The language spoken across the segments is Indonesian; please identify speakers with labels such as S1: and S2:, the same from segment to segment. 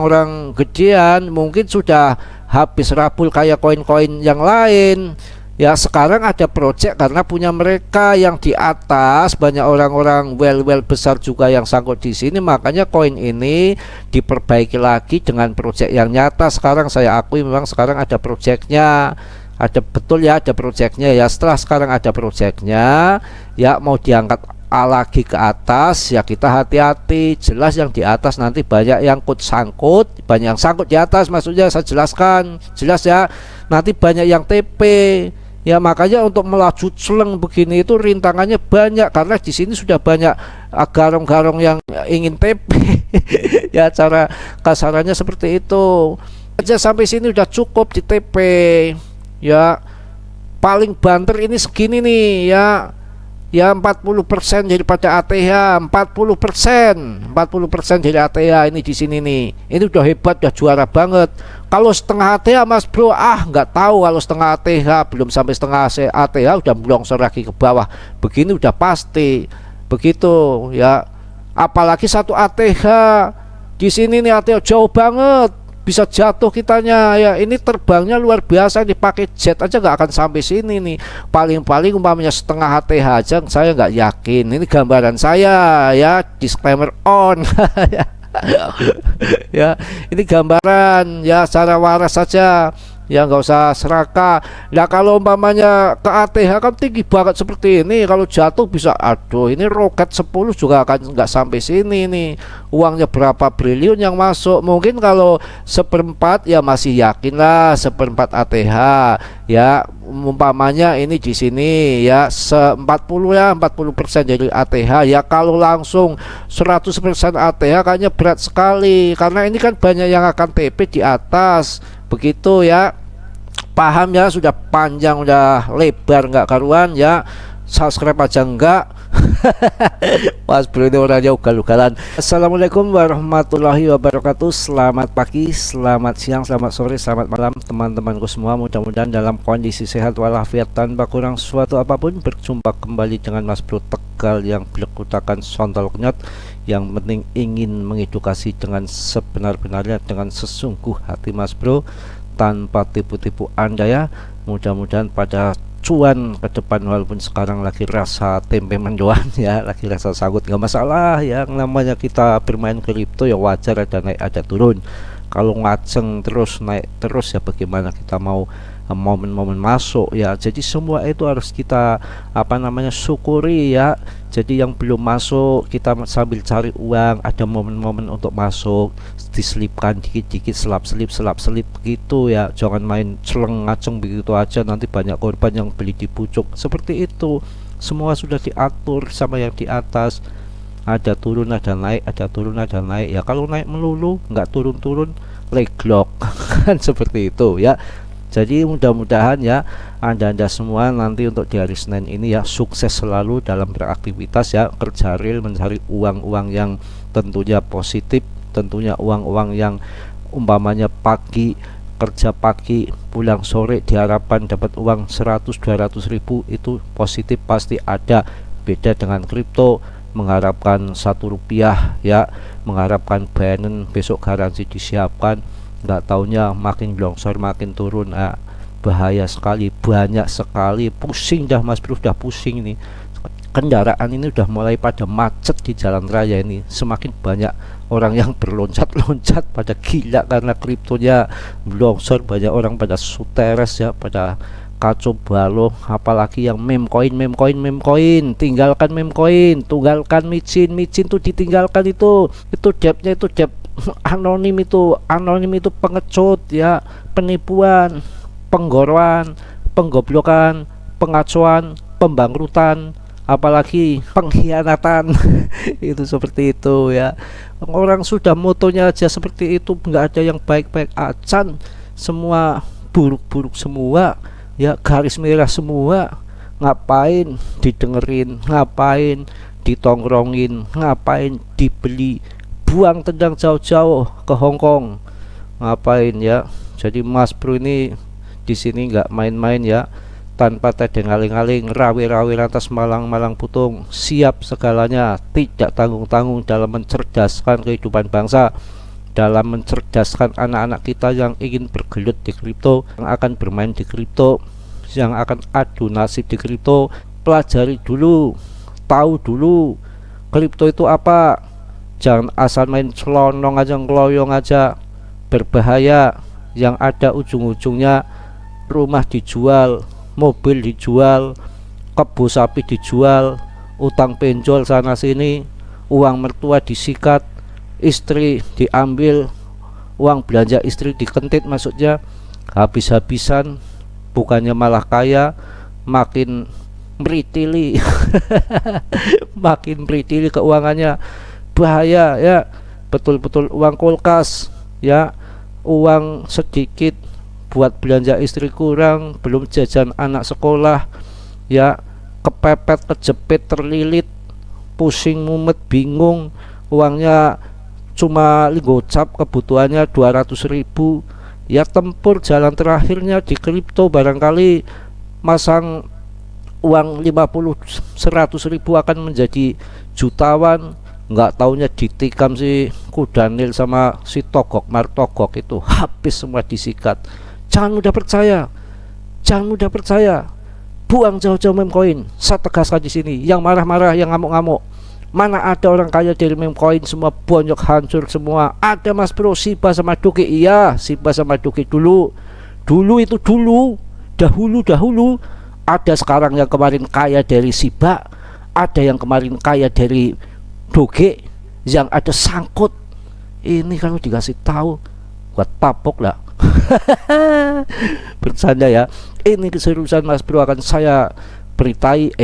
S1: orang gedean mungkin sudah habis rabul kayak koin-koin yang lain. Ya sekarang ada project karena punya mereka yang di atas banyak orang-orang well besar juga yang sangkut di sini, makanya koin ini diperbaiki lagi dengan project yang nyata. Sekarang saya akui memang sekarang ada projectnya, ada betul ya, ada projectnya ya. Setelah sekarang ada projectnya ya, mau diangkat lagi ke atas ya kita hati-hati. Jelas yang di atas nanti banyak yang sangkut, banyak yang sangkut di atas, maksudnya saya jelaskan jelas ya, nanti banyak yang TP. Ya makanya untuk melaju celeng begini itu rintangannya banyak karena di sini sudah banyak garong-garong yang ingin TP. Ya cara kasarannya seperti itu. Aja sampai sini udah cukup di TP. Ya paling banter ini segini nih ya. Ya 40% daripada ATH, 40% dari ATH ini di sini nih. Ini udah hebat, udah juara banget. Kalau setengah ATH Mas Bro, nggak tahu. Kalau setengah ATH, belum sampai setengah ATH udah melongsor lagi ke bawah. Begini udah pasti. Begitu ya. Apalagi satu ATH di sini nih, ATH jauh banget. Bisa jatuh kitanya ya, ini terbangnya luar biasa, dipakai jet aja nggak akan sampai sini nih. Paling-paling umpamanya setengah HTH aja saya nggak yakin. Ini gambaran saya ya, disclaimer on. Ya ini gambaran ya, secara waras saja ya, nggak usah serakah. Nah kalau umpamanya ke ATH kan tinggi banget seperti ini, kalau jatuh bisa aduh, ini roket 10 juga akan nggak sampai sini nih. Uangnya berapa triliun yang masuk, mungkin kalau seperempat ya masih yakin lah, seperempat ATH ya. Umpamanya ini di sini ya 40 ya, 40% dari ATH ya. Kalau langsung 100% ATH kayaknya berat sekali, karena ini kan banyak yang akan TP di atas. Begitu ya, paham ya, sudah panjang udah lebar nggak karuan ya, subscribe aja enggak. Mas Bro ini orangnya ugal-ugalan. Assalamualaikum warahmatullahi wabarakatuh. Selamat pagi, selamat siang, selamat sore, selamat malam teman-temanku semua. Mudah-mudahan dalam kondisi sehat walafiat tanpa kurang suatu apapun. Berjumpa kembali dengan Mas Bro Tegal yang berkutakan sontol kenyot, yang penting ingin mengedukasi dengan sebenar-benarnya, dengan sesungguh hati Mas Bro, tanpa tipu-tipu Anda ya. Mudah-mudahan pada cuan ke depan, walaupun sekarang lagi rasa tempe mendoan ya, lagi rasa sangkut, nggak masalah ya. Yang namanya kita bermain kripto ya wajar, ada naik ada turun. Kalau ngaceng terus naik terus ya bagaimana kita mau momen-momen masuk ya. Jadi semua itu harus kita syukuri ya. Jadi yang belum masuk kita sambil cari uang, ada momen-momen untuk masuk, diselipkan dikit-dikit, selap-selip begitu ya. Jangan main celeng ngaceng begitu aja, nanti banyak korban yang beli di pucuk. Seperti itu semua sudah diatur sama yang di atas. Ada turun ada naik, ada turun ada naik ya. Kalau naik melulu nggak turun-turun leglok kan seperti itu ya. Jadi mudah-mudahan ya Anda semua nanti untuk di hari Senin ini ya sukses selalu dalam beraktivitas ya, kerja real, mencari uang-uang yang tentunya positif, tentunya uang-uang yang umpamanya pagi kerja pagi pulang sore diharapkan dapat uang 100-200 ribu, itu positif pasti ada. Beda dengan kripto, mengharapkan 1 rupiah ya, mengharapkan Binance besok garansi disiapkan, nggak taunya makin longsor makin turun. Bahaya sekali, banyak sekali, pusing dah Mas Bro, udah pusing nih. Kendaraan ini udah mulai pada macet di jalan raya ini, semakin banyak orang yang berloncat-loncat pada gila karena kriptonya longsor. Banyak orang pada suteres ya, pada kacau balau. Apalagi yang meme coin, tinggalkan meme coin, tunggalkan micin tuh ditinggalkan. Itu debtnya itu debt anonim, itu pengecut ya, penipuan, penggoroan, penggoblokan, pengacuan, pembangkrutan, apalagi pengkhianatan. Itu seperti itu ya. Orang sudah motonya aja seperti itu, nggak ada yang baik-baik acan, semua buruk-buruk semua ya, garis merah semua. Ngapain didengerin, ngapain ditongkrongin, ngapain dibeli, buang tendang jauh-jauh ke Hongkong, ngapain ya. Jadi Mas Bro ini di sini nggak main-main ya, tanpa tedeng aling-aling, rawi-rawi lantas malang-malang putung, siap segalanya, tidak tanggung-tanggung dalam mencerdaskan kehidupan bangsa. dalam mencerdaskan anak-anak kita yang ingin bergelut di kripto, yang akan bermain di kripto, yang akan adu nasib di kripto. Pelajari dulu, tahu dulu kripto itu apa. Jangan asal main celonong aja, ngeloyong aja, berbahaya. Yang ada ujung-ujungnya rumah dijual, mobil dijual, kebo sapi dijual, utang penjol sana sini, uang mertua disikat, istri diambil, uang belanja istri dikentit, maksudnya habis-habisan, bukannya malah kaya, makin meritili. Makin meritili keuangannya, bahaya ya. Betul-betul uang kulkas ya, uang sedikit buat belanja istri kurang, belum jajan anak sekolah ya, kepepet, kejepit, terlilit, pusing, mumet, bingung, uangnya cuma gocap, kebutuhannya 200.000 ya. Tempur jalan terakhirnya di kripto, barangkali masang uang 50-100.000 akan menjadi jutawan. Nggak taunya ditikam si Kudanil sama si Togok Martogok itu, habis semua disikat. Jangan mudah percaya, jangan mudah percaya, buang jauh-jauh meme coin. Saya tegaskan di sini, yang marah-marah, yang ngamuk-ngamuk, mana ada orang kaya dari meme coin, semua bonyok, hancur semua. Ada Mas Bro, Shiba sama Doge, iya Shiba sama Doge dulu itu dahulu ada. Sekarang yang kemarin kaya dari Shiba, ada yang kemarin kaya dari Doge, yang ada sangkut. Ini kalau dikasih tahu buat tapok lah. Bercanda ya. Ini keseriusan Mas Bro, akan saya beritai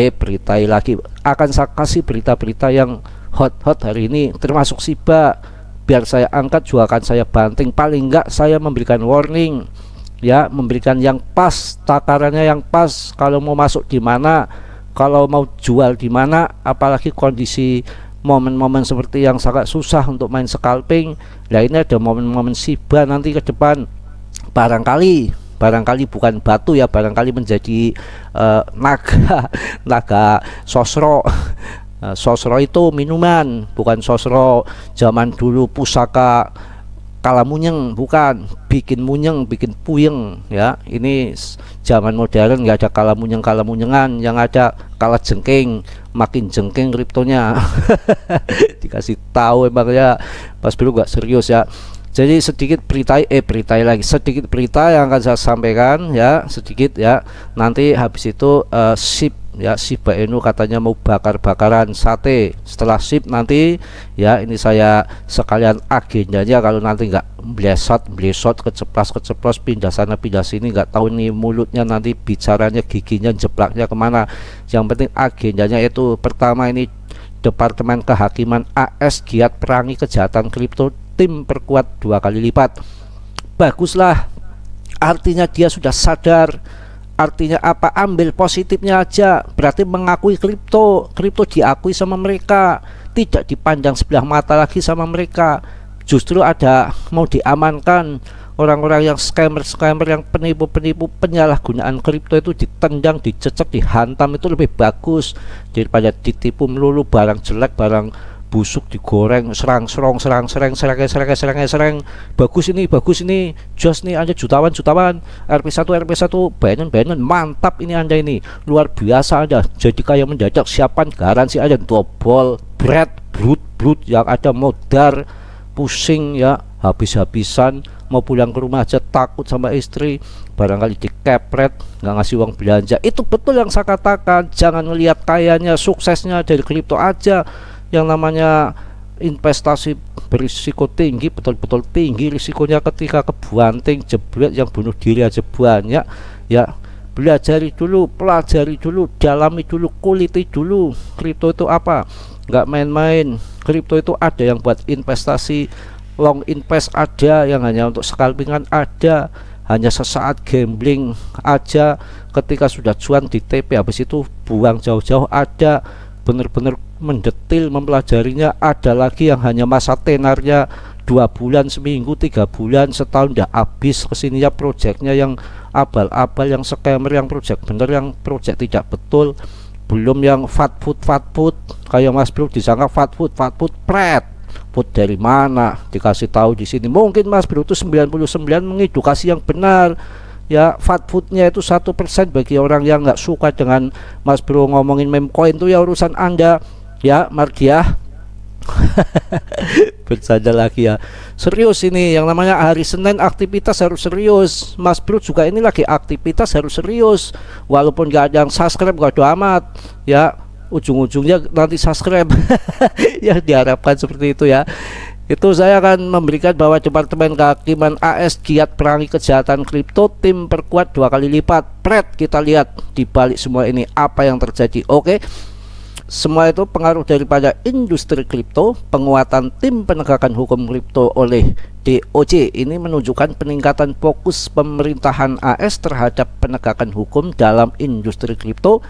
S1: lagi, akan saya kasih berita-berita yang hot hari ini, termasuk Shiba. Biar saya angkat juga akan saya banting, paling enggak saya memberikan warning ya, memberikan yang pas, takarannya yang pas, kalau mau masuk di mana, kalau mau jual di mana. Apalagi kondisi momen-momen seperti yang sangat susah untuk main scalping. Nah ini ada momen-momen Shiba nanti ke depan, barangkali bukan batu ya, barangkali menjadi naga sosro. Sosro itu minuman, bukan sosro zaman dulu pusaka kalamunyeng, bukan bikin munyeng, bikin puyeng ya. Ini zaman modern, nggak ada kalamunyengan, yang ada kalah jengking, makin jengking kriptonya. Dikasih tahu emang ya Mas Bro, nggak serius ya. Jadi sedikit berita sedikit berita yang akan saya sampaikan ya, sedikit ya. Nanti habis itu Shiba Inu katanya mau bakar-bakaran sate. Setelah sip nanti ya, ini saya sekalian agendanya, kalau nanti nggak blesot keceplos pindah sana pindah sini, nggak tahu nih mulutnya nanti bicaranya, giginya jeplaknya kemana. Yang penting agendanya itu, pertama ini Departemen Kehakiman AS giat perangi kejahatan kripto, tim perkuat 2 kali lipat. Baguslah, artinya dia sudah sadar. Artinya apa? Ambil positifnya aja, berarti mengakui kripto diakui sama mereka, tidak dipandang sebelah mata lagi sama mereka. Justru ada mau diamankan orang-orang yang scammer, yang penipu, penyalahgunaan kripto itu ditendang, dicecek, dihantam. Itu lebih bagus daripada ditipu melulu, barang jelek, barang busuk digoreng, serang. Bagus ini, jos nih, ada jutawan, RP1 Binance, mantap ini Anda, ini luar biasa Anda, jadi kaya mendadak. Siapkan garansi ada double brut yang ada modar, pusing ya, habis-habisan, mau pulang ke rumah aja takut sama istri, barangkali dikepret, nggak ngasih uang belanja. Itu betul yang saya katakan, jangan melihat kayanya, suksesnya dari kripto aja. Yang namanya investasi berisiko tinggi, betul-betul tinggi risikonya ketika kebanting, jebret, yang bunuh diri aja banyak ya. Pelajari dulu, dalami dulu, kuliti dulu kripto itu apa. Nggak main-main, kripto itu ada yang buat investasi long invest, ada yang hanya untuk scalpingan, ada hanya sesaat gambling aja, ketika sudah cuan di TP habis itu buang jauh-jauh, ada bener-bener mendetil mempelajarinya, ada lagi yang hanya masa tenarnya 2 bulan, seminggu, 3 bulan, setahun, udah habis kesininya proyeknya, yang abal-abal, yang scammer, yang proyek bener, yang proyek tidak betul. Belum yang fat food kayak Mas Bro disangka fat food pret, Put dari mana? Dikasih tahu di sini. Mungkin Mas Bro itu 99 mengedukasi yang benar. Ya, fat foodnya itu 1%. Bagi orang yang nggak suka dengan Mas Bro ngomongin meme coin itu ya urusan Anda. Ya, Mardiah. Bercanda lagi ya. Serius ini yang namanya hari Senin aktivitas harus serius. Mas Bro juga ini lagi aktivitas harus serius. Walaupun gak ada yang subscribe gak ada amat. Ya, ujung-ujungnya nanti subscribe. Ya diharapkan seperti itu ya. Itu saya akan memberikan bahwa Departemen Kehakiman AS giat perangi kejahatan kripto, tim perkuat 2 kali lipat. Pret, kita lihat di balik semua ini apa yang terjadi. Oke. Semua itu pengaruh daripada industri kripto. Penguatan tim penegakan hukum kripto oleh DOJ ini menunjukkan peningkatan fokus pemerintahan AS terhadap penegakan hukum dalam industri kripto.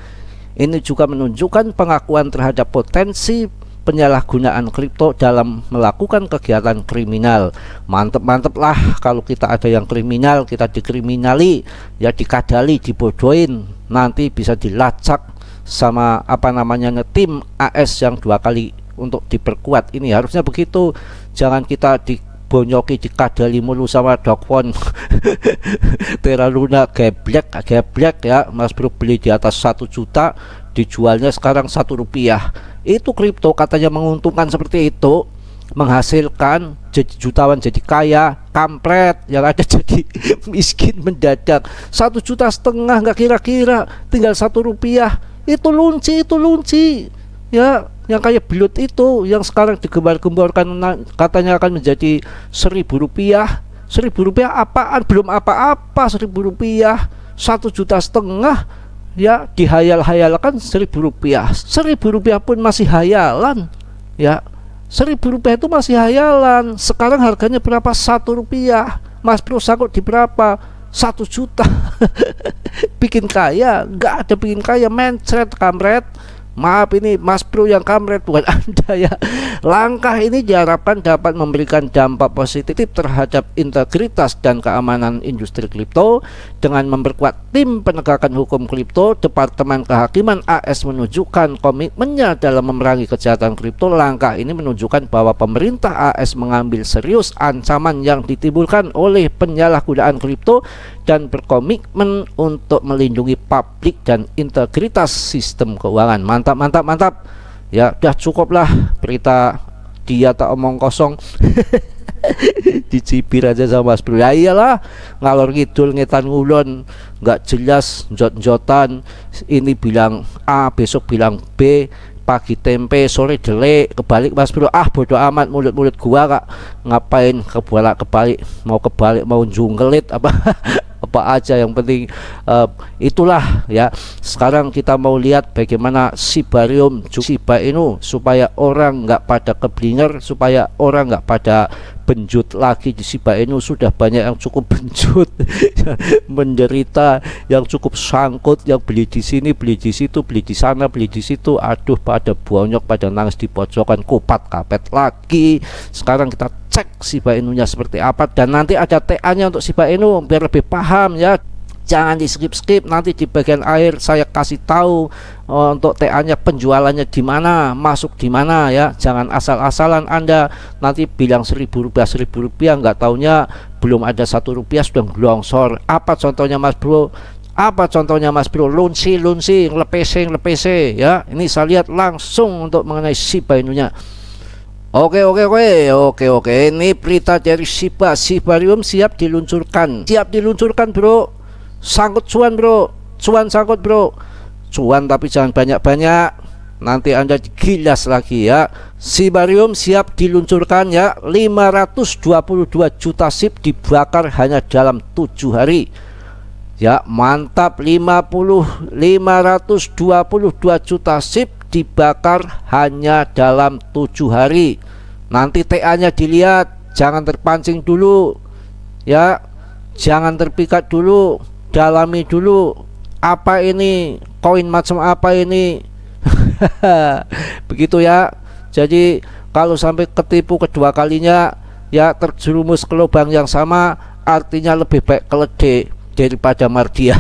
S1: Ini juga menunjukkan pengakuan terhadap potensi penyalahgunaan kripto dalam melakukan kegiatan kriminal. Mantep-mantep lah kalau kita ada yang kriminal, kita dikriminali, ya dikadali, dibodohin, nanti bisa dilacak sama apa namanya tim AS yang 2 kali untuk diperkuat. Ini harusnya begitu. Jangan kita dibonyoki, dikadali mulu sama Dokfon. Terra Luna geblek ya. Mas Bro beli di atas 1 juta, dijualnya sekarang 1 rupiah. Itu kripto katanya menguntungkan seperti itu, menghasilkan, jadi jutawan jadi kaya. Kampret, yang ada jadi miskin mendadak. 1,5 juta nggak kira-kira, tinggal 1 rupiah. Itu lunci ya, yang kayak belut itu yang sekarang digembar-gemborkan katanya akan menjadi 1.000 rupiah. 1.000 rupiah apaan? Belum apa-apa 1.000 rupiah. 1,5 juta ya dihayal-hayalkan 1.000 rupiah. 1.000 rupiah pun masih hayalan ya. 1.000 rupiah itu masih hayalan. Sekarang harganya berapa? 1 rupiah. Mas Bro sanggup di berapa? 1 juta. Bikin kaya? Nggak ada bikin kaya, mencret, kamret. Maaf, ini Mas Bro yang kamret, bukan Anda ya. Langkah ini diharapkan dapat memberikan dampak positif terhadap integritas dan keamanan industri kripto. Dengan memperkuat tim penegakan hukum kripto, Departemen Kehakiman AS menunjukkan komitmennya dalam memerangi kejahatan kripto. Langkah ini menunjukkan bahwa pemerintah AS mengambil serius ancaman yang ditimbulkan oleh penyalahgunaan kripto dan berkomitmen untuk melindungi publik dan integritas sistem keuangan. Mantap ya, udah cukup lah berita dia tak omong kosong. Dicibir aja sama Mas Bro. Ya iyalah, ngalor ngidul ngetan ngulon, nggak jelas, njot-njotan. Ini bilang A, besok bilang B, pagi tempe, sore delek, kebalik Mas Bro. Ah bodo amat, mulut-mulut gua kak, ngapain kebalik, mau junggelit apa apa aja, yang penting itulah ya. Sekarang kita mau lihat bagaimana Shibarium, Shiba Inu, supaya orang nggak pada keblinger, supaya orang nggak pada benjut lagi di Shiba Inu. Sudah banyak yang cukup benjut menderita, yang cukup sangkut, yang beli di sini, beli di situ, beli di sana, beli di situ. Aduh, pada bonyok, pada nangis di pojokan, kupat kapet lagi. Sekarang kita cek Shiba Inu-nya seperti apa, dan nanti ada TA-nya untuk Shiba Inu biar lebih paham ya. Jangan di skip, nanti di bagian akhir saya kasih tahu untuk TA-nya, penjualannya di mana, masuk di mana ya. Jangan asal-asalan Anda nanti bilang 1.000 rupiah, nggak taunya belum ada 1 rupiah sudah glongsor. Apa contohnya Mas Bro? Lunsi, lepese ya. Ini saya lihat langsung untuk mengenai Shiba Inu-nya. Oke. Ini berita dari Shibarium siap diluncurkan bro. Sangkut cuan bro, sangkut bro, tapi jangan banyak-banyak, nanti Anda digilas lagi ya. Shibarium siap diluncurkan ya. 522 juta SHIB dibakar hanya dalam 7 hari ya. Mantap, 522 juta SHIB dibakar hanya dalam 7 hari. Nanti TA-nya dilihat, jangan terpancing dulu ya, jangan terpikat dulu, dalami dulu, apa ini koin macam apa ini. Begitu ya. Jadi kalau sampai ketipu kedua kalinya ya, terjerumus ke lubang yang sama, artinya lebih baik keledai daripada Mardiah.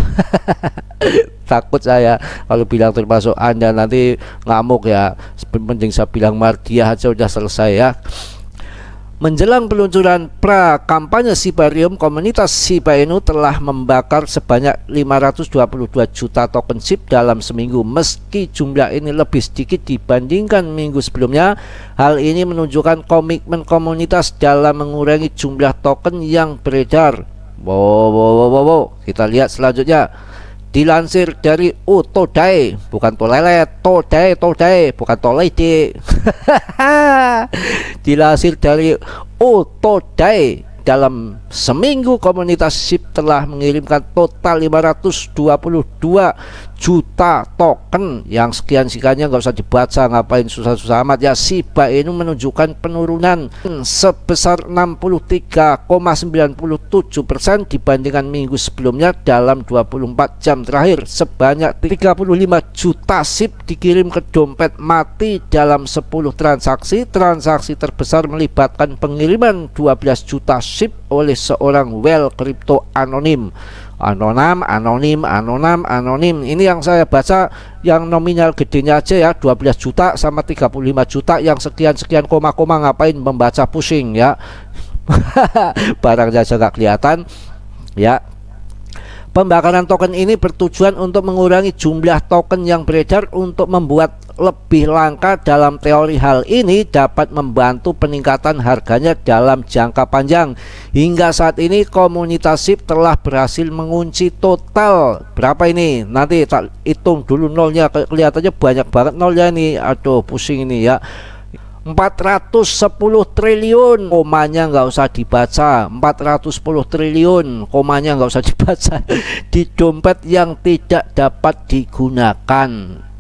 S1: Takut saya kalau bilang termasuk Anda nanti ngamuk ya. Mending saya bilang Mardiah aja udah selesai ya. Menjelang peluncuran pra-kampanye Shibarium, komunitas Shiba Inu telah membakar sebanyak 522 juta token SHIB dalam seminggu. Meski jumlah ini lebih sedikit dibandingkan minggu sebelumnya, hal ini menunjukkan komitmen komunitas dalam mengurangi jumlah token yang beredar. Wow. Kita lihat selanjutnya. Dilansir dari Todai, bukan Tolelet, Todai, bukan Tolede. Dilansir dari Todai, dalam seminggu komunitas SHIB telah mengirimkan total 522 juta token. Yang sekian-sekiannya nggak usah dibaca, ngapain susah-susah amat ya. Shiba Inu menunjukkan penurunan sebesar 63,97% dibandingkan minggu sebelumnya. Dalam 24 jam terakhir, sebanyak 35 juta SHIB dikirim ke dompet mati dalam 10 transaksi. Transaksi terbesar melibatkan pengiriman 12 juta SHIB oleh seorang whale kripto anonim. Anonim. Ini yang saya baca yang nominal gedenya aja ya, 12 juta sama 35 juta, yang sekian-sekian koma-koma ngapain membaca, pusing ya. Barangnya aja nggak kelihatan ya. Pembakaran token ini bertujuan untuk mengurangi jumlah token yang beredar untuk membuat lebih langka. Dalam teori, hal ini dapat membantu peningkatan harganya dalam jangka panjang. Hingga saat ini komunitas SHIB telah berhasil mengunci total berapa ini? Nanti tak hitung dulu nolnya, kelihatannya banyak banget nolnya nih. Aduh, pusing ini ya. 410 triliun, komanya nggak usah dibaca. 410 triliun, komanya nggak usah dibaca. Di dompet yang tidak dapat digunakan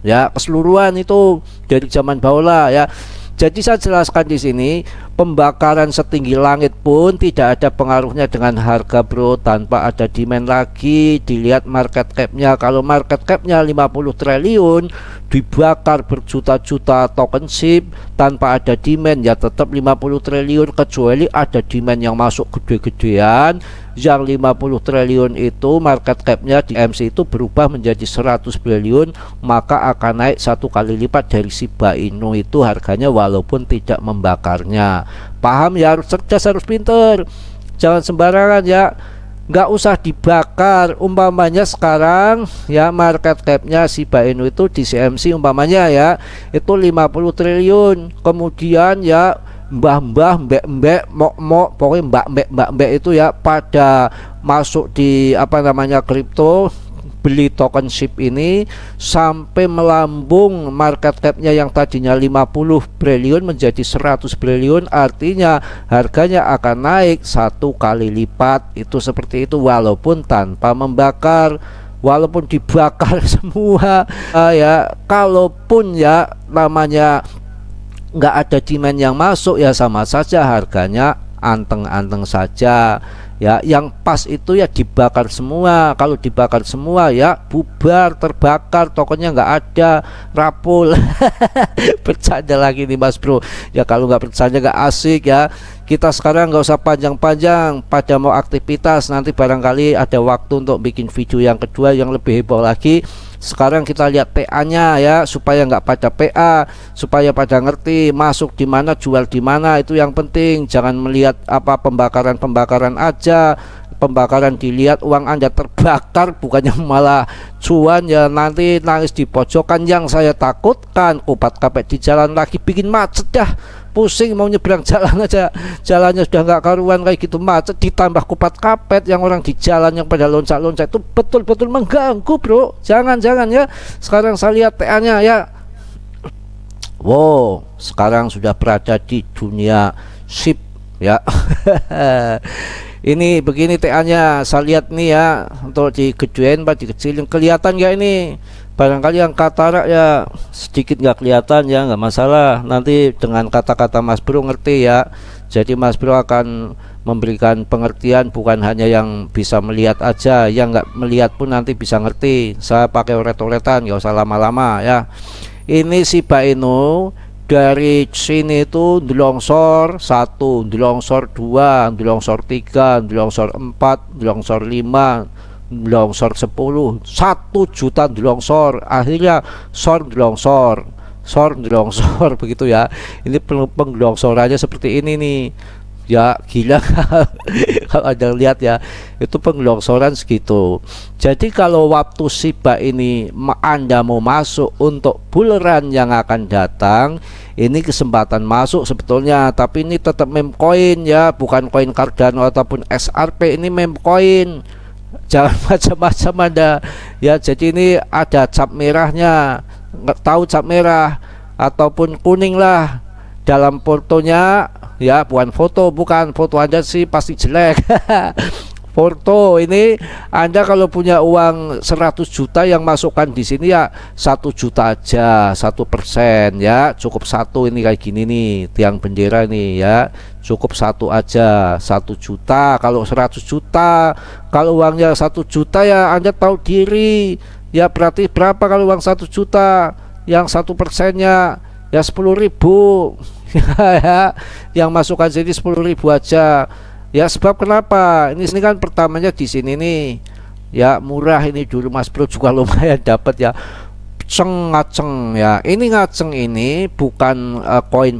S1: ya, keseluruhan itu dari zaman bahula ya. Jadi saya jelaskan di sini, pembakaran setinggi langit pun tidak ada pengaruhnya dengan harga bro. Tanpa ada demand lagi, dilihat market capnya. Kalau market capnya 50 triliun, dibakar berjuta-juta token SHIB tanpa ada demand, ya tetap 50 triliun, kecuali ada demand yang masuk gede-gedean. Yang 50 triliun itu market capnya di MC itu berubah menjadi 100 triliun, maka akan naik 1 kali lipat dari Shiba Inu itu harganya, walaupun tidak membakarnya. Paham ya, harus cerdas, harus pinter, jangan sembarangan ya. Nggak usah dibakar. Umpamanya sekarang ya market capnya Shiba Inu itu di CMC umpamanya ya itu 50 triliun, kemudian ya mbak-mbak, mok-mok, pokoknya mbak-mbak itu ya pada masuk di apa namanya kripto, beli token SHIB ini sampai melambung market capnya yang tadinya 50 triliun menjadi 100 triliun, artinya harganya akan naik 1 kali lipat. Itu seperti itu, walaupun tanpa membakar. Walaupun dibakar semua ya, kalaupun ya namanya nggak ada demand yang masuk, ya sama saja harganya anteng-anteng saja ya. Yang pas itu ya dibakar semua. Kalau dibakar semua ya bubar, terbakar, tokennya nggak ada, rapul. Bercanda lagi nih mas bro ya, kalau nggak bercanda nggak asik ya. Kita sekarang nggak usah panjang-panjang, pada mau aktivitas, nanti barangkali ada waktu untuk bikin video yang kedua yang lebih heboh lagi. Sekarang kita lihat TA nya ya, supaya nggak pada PA, supaya pada ngerti masuk di mana, jual di mana. Itu yang penting, jangan melihat apa pembakaran aja. Pembakaran dilihat uang Anda terbakar, bukannya malah cuan ya, nanti nangis di pojokan. Yang saya takutkan kupat kapek di jalan lagi, bikin macet dah, pusing mau nyebrang jalan aja, jalannya sudah nggak karuan kayak gitu, macet ditambah kupat kapet yang orang di jalan yang pada loncat-loncat, itu betul-betul mengganggu bro. Jangan ya. Sekarang saya lihat TA nya ya, wow, sekarang sudah berada di dunia SHIB ya. Ini begini TA nya, saya lihat nih ya, untuk digedein pak, dikecilin, kelihatan nggak ini? Barangkali yang katarak ya sedikit nggak kelihatan ya, nggak masalah, nanti dengan kata-kata Mas Bro ngerti ya. Jadi Mas Bro akan memberikan pengertian, bukan hanya yang bisa melihat aja, yang nggak melihat pun nanti bisa ngerti. Saya pakai oret-oretan, nggak usah lama-lama ya. Ini Shiba Inu dari sini itu longsor 1, longsor 2, longsor 3, longsor 4, longsor 5, longsor 10, 1 juta longsor, akhirnya longsor begitu ya. Ini penglongsorannya seperti ini nih, Ya gila. Kalau Anda lihat ya, itu pengelongsoran segitu. Jadi kalau waktu Shiba ini Anda mau masuk untuk buleran yang akan datang, ini kesempatan masuk sebetulnya. Tapi ini tetap meme coin ya, bukan koin Cardano ataupun XRP, ini meme coin. Jangan macam-macam Anda ya. Jadi ini ada cap merahnya, nggak tahu cap merah ataupun kuning lah dalam fotonya ya, bukan foto, bukan foto Anda sih pasti jelek. Foto ini Anda kalau punya uang 100 juta yang masukkan di sini ya 1 juta aja, 1% ya, cukup satu. Ini kayak gini nih tiang bendera ini ya, cukup satu aja, 1 juta. Kalau 100 juta, kalau uangnya 1 juta ya Anda tahu diri ya, berarti berapa kalau uang 1 juta yang 1%-nya ya 10.000 ya, yang masukkan sini 10.000 aja ya. Sebab kenapa ini kan pertamanya di sini nih ya, murah ini dulu Mas Bro juga lumayan dapat ya, ngaceng ya. Ini ngaceng ini bukan koin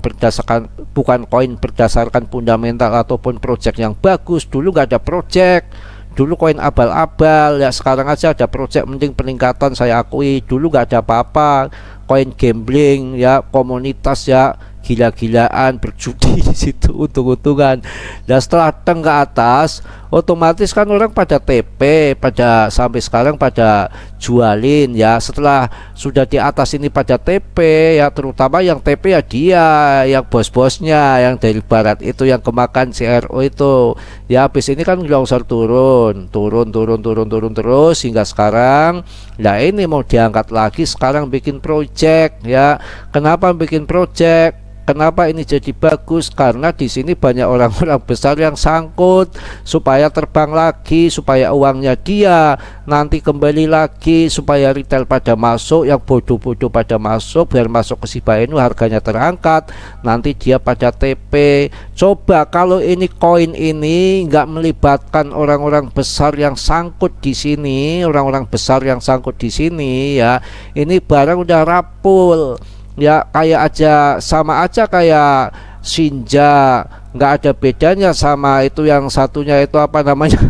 S1: berdasarkan fundamental ataupun project yang bagus. Dulu nggak ada project, dulu koin abal-abal ya. Sekarang aja ada project, mending peningkatan saya akui. Dulu nggak ada apa-apa, koin gambling ya, komunitas ya, gila-gilaan berjudi di situ, untung-untungan. Dan setelah teng ke atas, otomatis kan orang pada TP, pada sampai sekarang pada jualin ya. Setelah sudah di atas ini pada TP ya, terutama yang TP ya dia, yang bos-bosnya yang dari barat itu yang kemakan CRO itu ya. Habis ini kan longsor turun terus hingga sekarang. Nah ini mau diangkat lagi sekarang, bikin project ya. Kenapa bikin project? Kenapa ini jadi bagus? Karena di sini banyak orang-orang besar yang sangkut supaya terbang lagi, supaya uangnya dia nanti kembali lagi, supaya retail pada masuk, yang bodoh-bodoh pada masuk, biar masuk ke Shiba Inu harganya terangkat, nanti dia pada TP. Coba kalau ini koin ini nggak melibatkan orang-orang besar yang sangkut di sini, orang-orang besar yang sangkut di sini ya, ini barang udah rapul. Ya kayak aja, sama aja kayak Shinja, nggak ada bedanya sama itu yang satunya itu apa namanya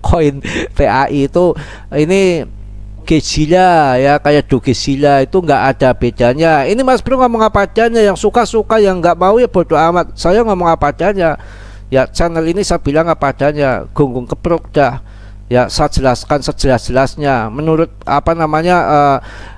S1: koin PAI itu. Ini Gezilla ya, kayak Dogezilla itu nggak ada bedanya. Ini Mas Bro ngomong apa adanya, yang suka-suka, yang nggak mau ya bodo amat. Saya ngomong apa adanya ya, channel ini saya bilang apa adanya, gunggung keprok dah ya, saya jelaskan sejelas-jelasnya menurut apa namanya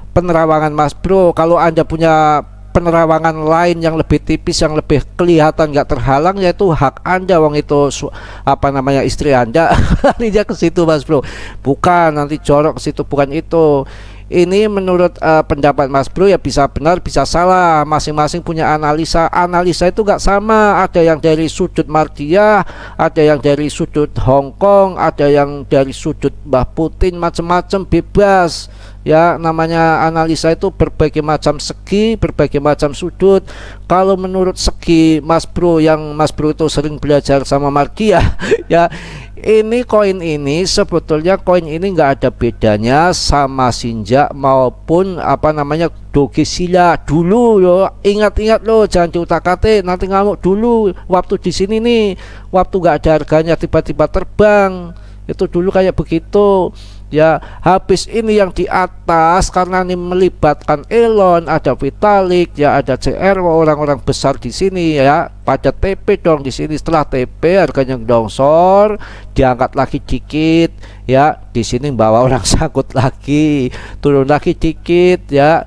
S1: penerawangan Mas Bro. Kalau Anda punya penerawangan lain yang lebih tipis, yang lebih kelihatan nggak terhalang, yaitu hak Anda. Wong itu apa namanya istri Anda larinya ke situ Mas Bro, bukan nanti jorok ke situ, bukan itu. Ini menurut pendapat Mas Bro ya, bisa benar bisa salah, masing-masing punya analisa. Analisa itu nggak sama, ada yang dari sudut Mardia, ada yang dari sudut Hong Kong, ada yang dari sudut Mbah Putin, macam-macam, bebas ya. Namanya analisa itu berbagai macam segi, berbagai macam sudut. Kalau menurut segi Mas Bro, yang Mas Bro itu sering belajar sama Mardia ya, ini koin ini sebetulnya koin ini nggak ada bedanya sama Shinja maupun apa namanya Dogezilla dulu yo. Ingat-ingat lo, jangan diutak-atik nanti ngamuk. Dulu waktu di sini nih, waktu nggak ada harganya tiba-tiba terbang, itu dulu kayak begitu ya. Habis ini yang di atas karena ini melibatkan Elon, ada Vitalik ya, ada CRO, orang-orang besar di sini ya, pada TP dong di sini. Setelah TP harganya dongsor, diangkat lagi dikit ya, di sini bawa orang sangkut lagi, turun lagi dikit ya,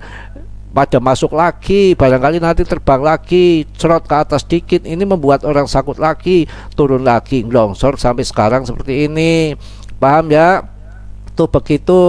S1: pada masuk lagi, barangkali nanti terbang lagi, cerot ke atas dikit, ini membuat orang sangkut lagi, turun lagi, longsor sampai sekarang seperti ini. Paham ya? Tuh begitu.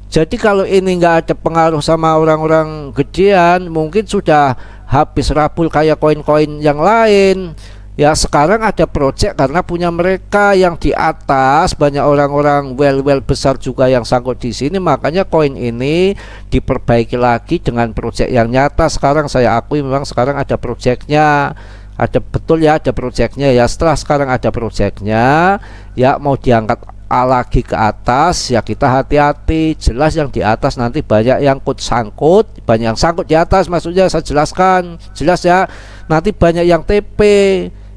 S1: Jadi kalau ini nggak ada pengaruh sama orang-orang gedean, mungkin sudah habis rapul kayak koin-koin yang lain ya. Sekarang ada project karena punya mereka yang di atas, banyak orang-orang well besar juga yang sangkut di sini, makanya koin ini diperbaiki lagi dengan project yang nyata. Sekarang saya akui memang sekarang ada projectnya, ada betul ya, ada projectnya ya. Setelah sekarang ada projectnya ya, mau diangkat lagi ke atas ya, kita hati-hati. Jelas yang di atas nanti banyak yang sangkut, banyak yang sangkut di atas, maksudnya saya jelaskan jelas ya. Nanti banyak yang TP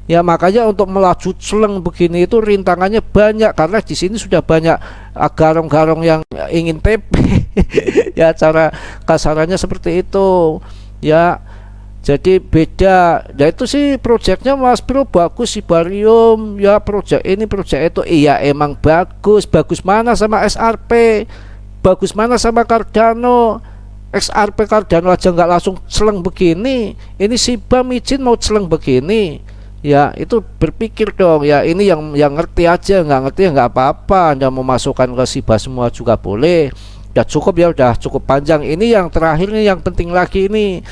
S1: Ya makanya untuk melaju celeng begini itu rintangannya banyak karena di sini sudah banyak garong-garong yang ingin TP. Ya cara kasarannya seperti itu. Ya jadi beda. Ya itu sih proyeknya Mas Bro bagus sih Barium. Ya proyek ini proyek itu iya emang bagus. Bagus mana sama SRP? Bagus mana sama Cardano? XRP Cardano aja nggak langsung celeng begini. Ini si Bam izin mau celeng begini. Ya itu berpikir dong ya, ini yang ngerti aja, nggak ngerti ya nggak apa-apa, Anda mau masukkan ke SIBA semua juga boleh. Udah cukup ya, udah cukup panjang. Ini yang terakhir nih yang penting lagi ini,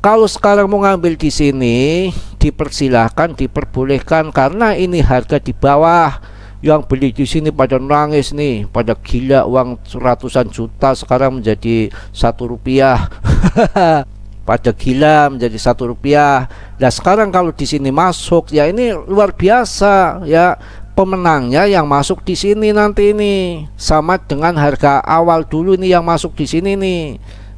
S1: kalau sekarang mau ngambil di sini dipersilahkan, diperbolehkan karena ini harga di bawah. Yang beli di sini pada nangis nih, pada gila, uang ratusan juta sekarang menjadi Rp1. Pada gila menjadi Rp1. Nah sekarang kalau di sini masuk ya ini luar biasa ya, pemenangnya yang masuk di sini nanti ini sama dengan harga awal dulu ini yang masuk di sini nih.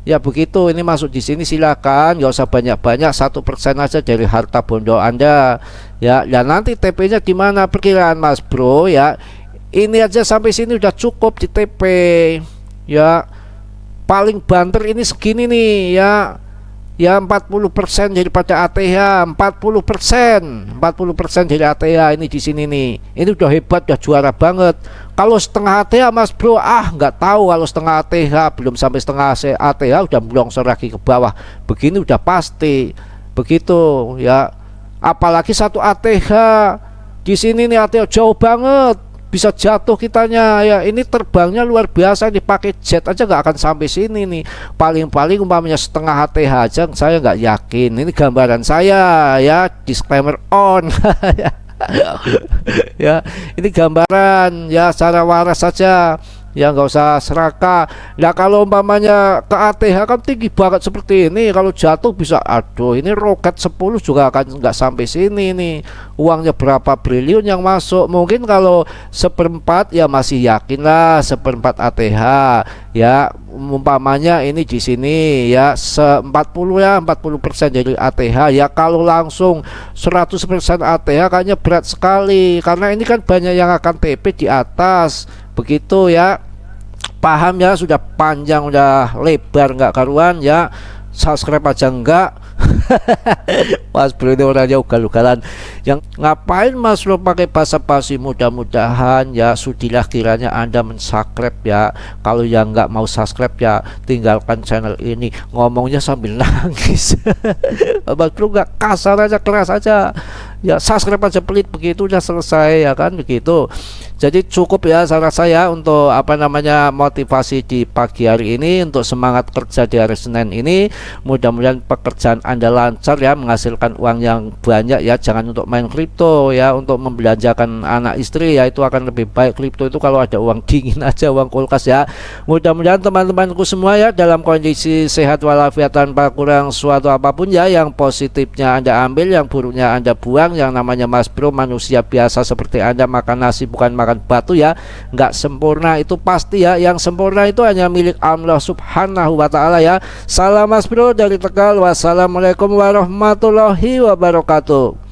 S1: Ya begitu, ini masuk di sini silakan, nggak usah banyak-banyak, 1% aja dari harta bondo Anda. Ya, dan nanti TP-nya gimana perkiraan Mas Bro ya? Ini aja sampai sini udah cukup di TP. Ya, paling banter ini segini nih ya. Ya 40% daripada ATH, 40% dari ATH ini di sini nih. Ini udah hebat, udah juara banget. Kalau setengah ATH Mas Bro, nggak tahu. Kalau setengah ATH, belum sampai setengah ATH udah melongsor lagi ke bawah. Begini udah pasti. Begitu ya. Apalagi satu ATH di sini nih, ATH jauh banget. Bisa jatuh kitanya ya, ini terbangnya luar biasa, dipakai jet aja nggak akan sampai sini nih, paling-paling umpamanya setengah ATH aja saya nggak yakin. Ini gambaran saya ya, disclaimer on. Ya ini gambaran ya, secara waras saja ya, nggak usah serakah. Nah kalau umpamanya ke ATH kan tinggi banget seperti ini, kalau jatuh bisa aduh, ini roket 10 juga akan nggak sampai sini nih. Uangnya berapa triliun yang masuk, mungkin kalau seperempat ya masih yakin lah, seperempat ATH ya, umpamanya ini di sini ya 40 ya, 40% dari ATH ya. Kalau langsung 100% ATH kayaknya berat sekali, karena ini kan banyak yang akan TP di atas. Begitu ya, paham ya, sudah panjang, udah lebar nggak karuan ya, subscribe aja enggak. Mas Bro ini orangnya ugal-ugalan. Yang ngapain Mas Bro pakai basa-basi? Mudah-mudahan ya sudilah kiranya Anda mensubscribe ya. Kalau yang nggak mau subscribe ya tinggalkan channel ini. Ngomongnya sambil nangis. Mas Bro nggak kasar aja, keras aja ya, subscribe aja pelit, begitu udah selesai ya kan, begitu. Jadi cukup ya saran saya untuk apa namanya motivasi di pagi hari ini, untuk semangat kerja di hari Senin ini. Mudah-mudahan pekerjaan Anda lancar ya, menghasilkan uang yang banyak ya. Jangan untuk main kripto ya, untuk membelanjakan anak istri ya, itu akan lebih baik. Kripto itu kalau ada uang dingin aja, uang kulkas ya. Mudah-mudahan teman-temanku semua ya dalam kondisi sehat walafiat tanpa kurang suatu apapun ya. Yang positifnya Anda ambil, yang buruknya Anda buang. Yang namanya Mas Bro manusia biasa seperti Anda, makan nasi bukan makan batu ya. Nggak sempurna itu pasti ya, yang sempurna itu hanya milik Allah Subhanahu wa ta'ala ya. Salam Mas Bro dari Tegal. Wassalamualaikum warahmatullahi wabarakatuh.